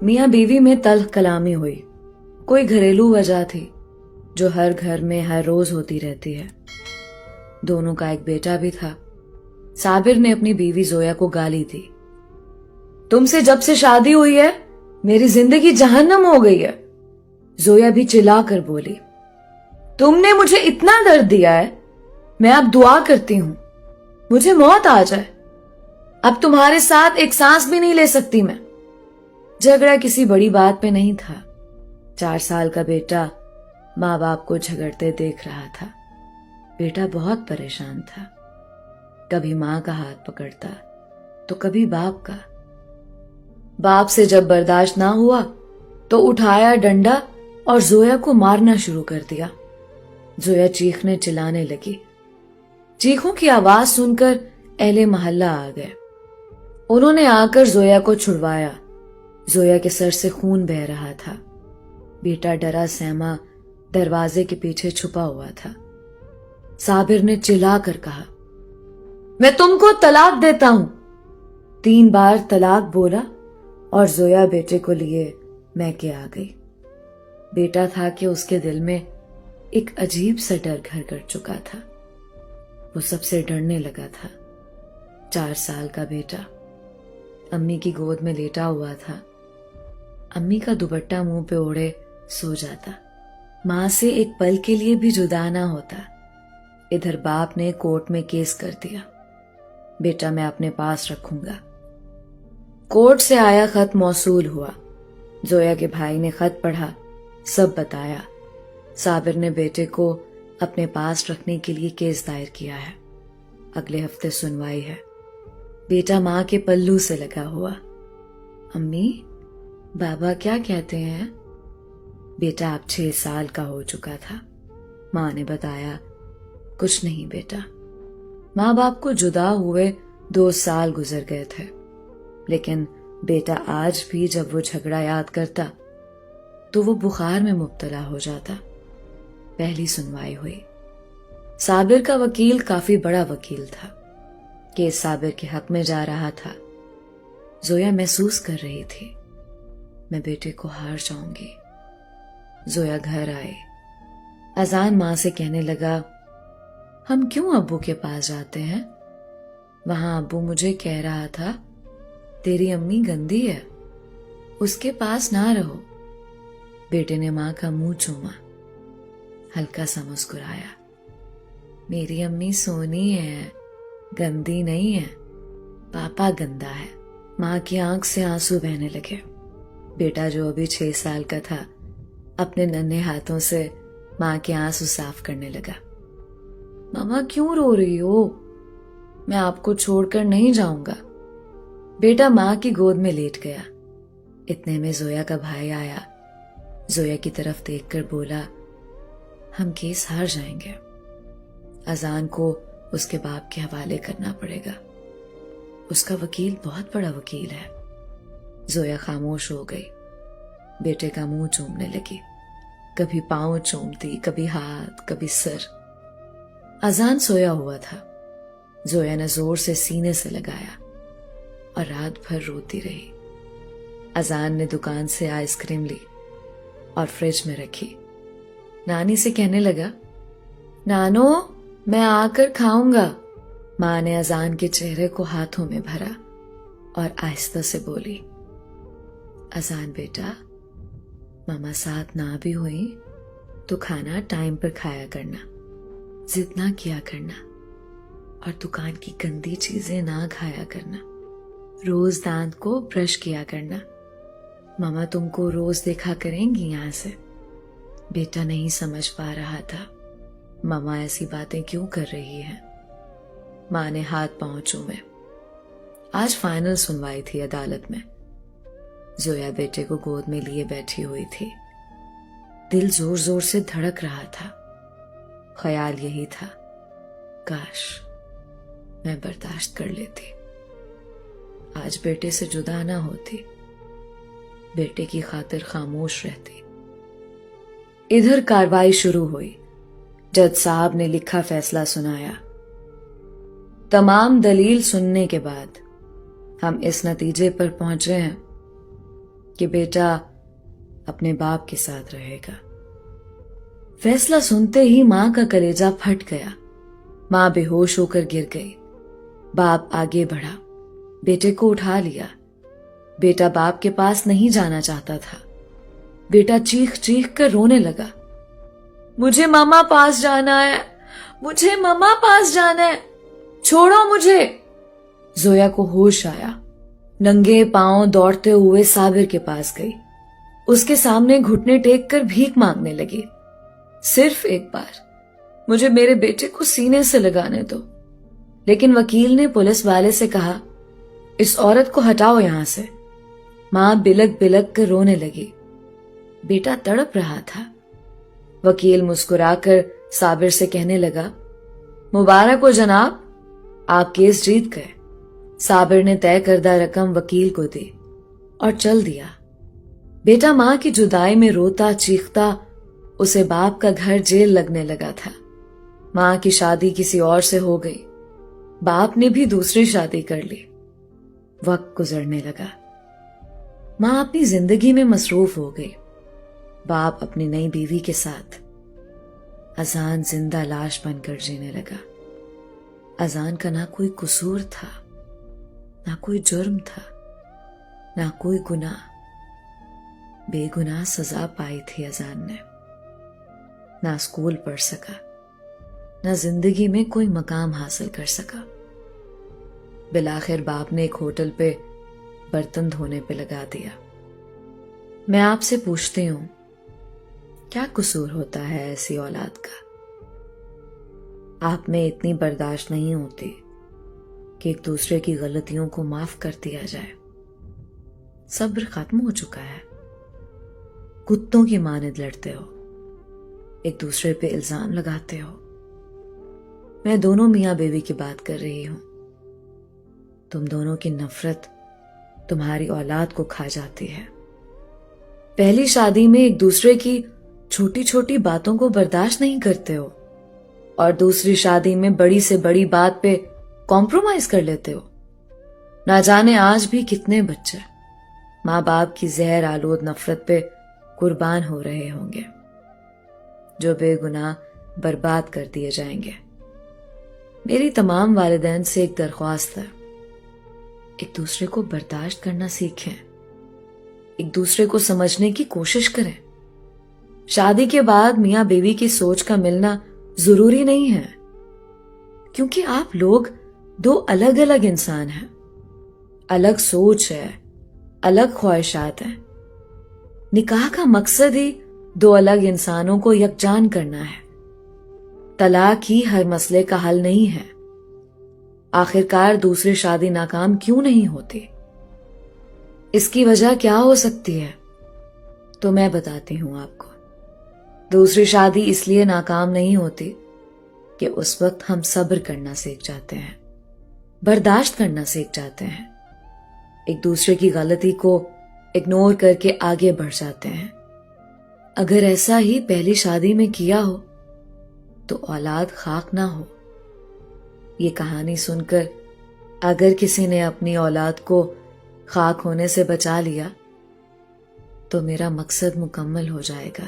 मियाँ बीवी में तल्ख कलामी हुई। कोई घरेलू वजह थी जो हर घर में हर रोज होती रहती है। दोनों का एक बेटा भी था। साबिर ने अपनी बीवी जोया को गाली दी। तुमसे जब से शादी हुई है मेरी जिंदगी जहन्नम हो गई है। जोया भी चिल्लाकर बोली, तुमने मुझे इतना दर्द दिया है, मैं अब दुआ करती हूं मुझे मौत आ जाए। अब तुम्हारे साथ एक सांस भी नहीं ले सकती मैं। झगड़ा किसी बड़ी बात पे नहीं था। 4 साल का बेटा माँ बाप को झगड़ते देख रहा था। बेटा बहुत परेशान था। कभी माँ का हाथ पकड़ता तो कभी बाप का। बाप से जब बर्दाश्त ना हुआ तो उठाया डंडा और जोया को मारना शुरू कर दिया। जोया चीखने चिल्लाने लगी। चीखों की आवाज सुनकर अहले मोहल्ला आ गए। उन्होंने आकर जोया को छुड़वाया। जोया के सर से खून बह रहा था। बेटा डरा सहमा दरवाजे के पीछे छुपा हुआ था। साबिर ने चिल्लाकर कहा, मैं तुमको तलाक देता हूं। 3 बार तलाक बोला और जोया बेटे को लिए मैके आ गई। बेटा था कि उसके दिल में एक अजीब सा डर घर कर चुका था। वो सबसे डरने लगा था। 4 साल का बेटा अम्मी की गोद में लेटा हुआ था। अम्मी का दुपट्टा मुंह पे ओढ़े सो जाता। मां से एक पल के लिए भी जुदा ना होता। इधर बाप ने कोर्ट में केस कर दिया, बेटा मैं अपने पास रखूंगा। कोर्ट से आया खत मौसूल हुआ। जोया के भाई ने खत पढ़ा, सब बताया। साबिर ने बेटे को अपने पास रखने के लिए केस दायर किया है। अगले हफ्ते सुनवाई है। बेटा मां के पल्लू से लगा हुआ। अम्मी बाबा क्या कहते हैं? बेटा अब 6 साल का हो चुका था। मां ने बताया, कुछ नहीं बेटा। माँ बाप को जुदा हुए 2 साल गुजर गए थे, लेकिन बेटा आज भी जब वो झगड़ा याद करता तो वो बुखार में मुब्तला हो जाता। पहली सुनवाई हुई। साबिर का वकील काफी बड़ा वकील था। केस साबिर के हक में जा रहा था। जोया महसूस कर रही थी, मैं बेटे को हार जाऊंगी। जोया घर आई। अजान मां से कहने लगा, हम क्यों अब्बू के पास जाते हैं? वहां अब्बू मुझे कह रहा था तेरी अम्मी गंदी है, उसके पास ना रहो। बेटे ने मां का मुंह चूमा, हल्का सा मुस्कुराया। मेरी अम्मी सोनी है, गंदी नहीं है, पापा गंदा है। मां की आंख से आंसू बहने लगे। बेटा जो अभी 6 साल का था अपने नन्हे हाथों से मां के आंसू साफ करने लगा। मामा क्यों रो रही हो? मैं आपको छोड़कर नहीं जाऊंगा। बेटा मां की गोद में लेट गया। इतने में जोया का भाई आया। जोया की तरफ देखकर बोला, हम केस हार जाएंगे। अजान को उसके बाप के हवाले करना पड़ेगा। उसका वकील बहुत बड़ा वकील है। जोया खामोश हो गई। बेटे का मुंह चूमने लगी। कभी पांव चूमती, कभी हाथ, कभी सर। अजान सोया हुआ था। जोया ने जोर से सीने से लगाया और रात भर रोती रही। अजान ने दुकान से आइसक्रीम ली और फ्रिज में रखी। नानी से कहने लगा, नानो मैं आकर खाऊंगा। मां ने अजान के चेहरे को हाथों में भरा और आहिस्ता से बोली, अजान बेटा, मामा साथ ना भी हुई तो खाना टाइम पर खाया करना, जिद ना किया करना और दुकान की गंदी चीजें ना खाया करना। रोज दांत को ब्रश किया करना। मामा तुमको रोज देखा करेंगी यहां से। बेटा नहीं समझ पा रहा था मामा ऐसी बातें क्यों कर रही है। मां ने हाथ पांव चूमे। आज फाइनल सुनवाई थी अदालत में। जोया बेटे को गोद में लिए बैठी हुई थी। दिल जोर जोर से धड़क रहा था। ख्याल यही था, काश मैं बर्दाश्त कर लेती, आज बेटे से जुदा ना होती, बेटे की खातिर खामोश रहती। इधर कार्रवाई शुरू हुई। जज साहब ने लिखा फैसला सुनाया। तमाम दलील सुनने के बाद हम इस नतीजे पर पहुंचे हैं کہ بیٹا اپنے باپ کے ساتھ رہے گا۔ فیصلہ سنتے ہی ماں کا کلیجہ پھٹ گیا۔ ماں بے ہوش ہو کر گر گئی۔ باپ آگے بڑھا، بیٹے کو اٹھا لیا۔ بیٹا باپ کے پاس نہیں جانا چاہتا تھا۔ بیٹا چیخ چیخ کر رونے لگا، مجھے ماما پاس جانا ہے، مجھے ماما پاس جانا ہے، چھوڑو مجھے۔ زویا کو ہوش آیا، ننگے پاؤں دوڑتے ہوئے صابر کے پاس گئی۔ اس کے سامنے گھٹنے ٹیک کر بھیک مانگنے لگی، صرف ایک بار مجھے میرے بیٹے کو سینے سے لگانے دو۔ لیکن وکیل نے پولیس والے سے کہا، اس عورت کو ہٹاؤ یہاں سے۔ ماں بلک بلک کر رونے لگی۔ بیٹا تڑپ رہا تھا۔ وکیل مسکرا کر صابر سے کہنے لگا، مبارک ہو جناب، آپ کیس جیت گئے۔ صابر نے طے کردہ رقم وکیل کو دی اور چل دیا۔ بیٹا ماں کی جدائی میں روتا چیختا، اسے باپ کا گھر جیل لگنے لگا تھا۔ ماں کی شادی کسی اور سے ہو گئی، باپ نے بھی دوسری شادی کر لی۔ وقت گزرنے لگا، ماں اپنی زندگی میں مصروف ہو گئی، باپ اپنی نئی بیوی کے ساتھ۔ اذان زندہ لاش بن کر جینے لگا۔ اذان کا نہ کوئی قصور تھا، نہ کوئی جرم تھا، نہ کوئی گناہ۔ بے گناہ سزا پائی تھی اذان نے۔ نہ اسکول پڑھ سکا، نہ زندگی میں کوئی مقام حاصل کر سکا۔ بالآخر باپ نے ایک ہوٹل پہ برتن دھونے پہ لگا دیا۔ میں آپ سے پوچھتی ہوں، کیا قصور ہوتا ہے ایسی اولاد کا؟ آپ میں اتنی برداشت نہیں ہوتی کہ ایک دوسرے کی غلطیوں کو معاف کر دیا جائے۔ صبر ختم ہو چکا ہے، کتوں کی مانند لڑتے ہو، ایک دوسرے پہ الزام لگاتے ہو۔ میں دونوں میاں بیوی کی بات کر رہی ہوں۔ تم دونوں کی نفرت تمہاری اولاد کو کھا جاتی ہے۔ پہلی شادی میں ایک دوسرے کی چھوٹی چھوٹی باتوں کو برداشت نہیں کرتے ہو، اور دوسری شادی میں بڑی سے بڑی بات پہ کمپرومائز کر لیتے ہو۔ نہ جانے آج بھی کتنے بچے ماں باپ کی زہر آلود نفرت پہ قربان ہو رہے ہوں گے، جو بے گناہ برباد کر دیے جائیں گے۔ میری تمام والدین سے ایک درخواست ہے، ایک دوسرے کو برداشت کرنا سیکھیں، ایک دوسرے کو سمجھنے کی کوشش کریں۔ شادی کے بعد میاں بیوی کی سوچ کا ملنا ضروری نہیں ہے، کیونکہ آپ لوگ دو الگ الگ انسان ہیں، الگ سوچ ہے، الگ خواہشات ہیں۔ نکاح کا مقصد ہی دو الگ انسانوں کو یکجان کرنا ہے۔ طلاق ہی ہر مسئلے کا حل نہیں ہے۔ آخرکار دوسری شادی ناکام کیوں نہیں ہوتی؟ اس کی وجہ کیا ہو سکتی ہے؟ تو میں بتاتی ہوں آپ کو۔ دوسری شادی اس لیے ناکام نہیں ہوتی کہ اس وقت ہم صبر کرنا سیکھ جاتے ہیں، برداشت کرنا سیکھ جاتے ہیں، ایک دوسرے کی غلطی کو اگنور کر کے آگے بڑھ جاتے ہیں۔ اگر ایسا ہی پہلی شادی میں کیا ہو تو اولاد خاک نہ ہو۔ یہ کہانی سن کر اگر کسی نے اپنی اولاد کو خاک ہونے سے بچا لیا تو میرا مقصد مکمل ہو جائے گا۔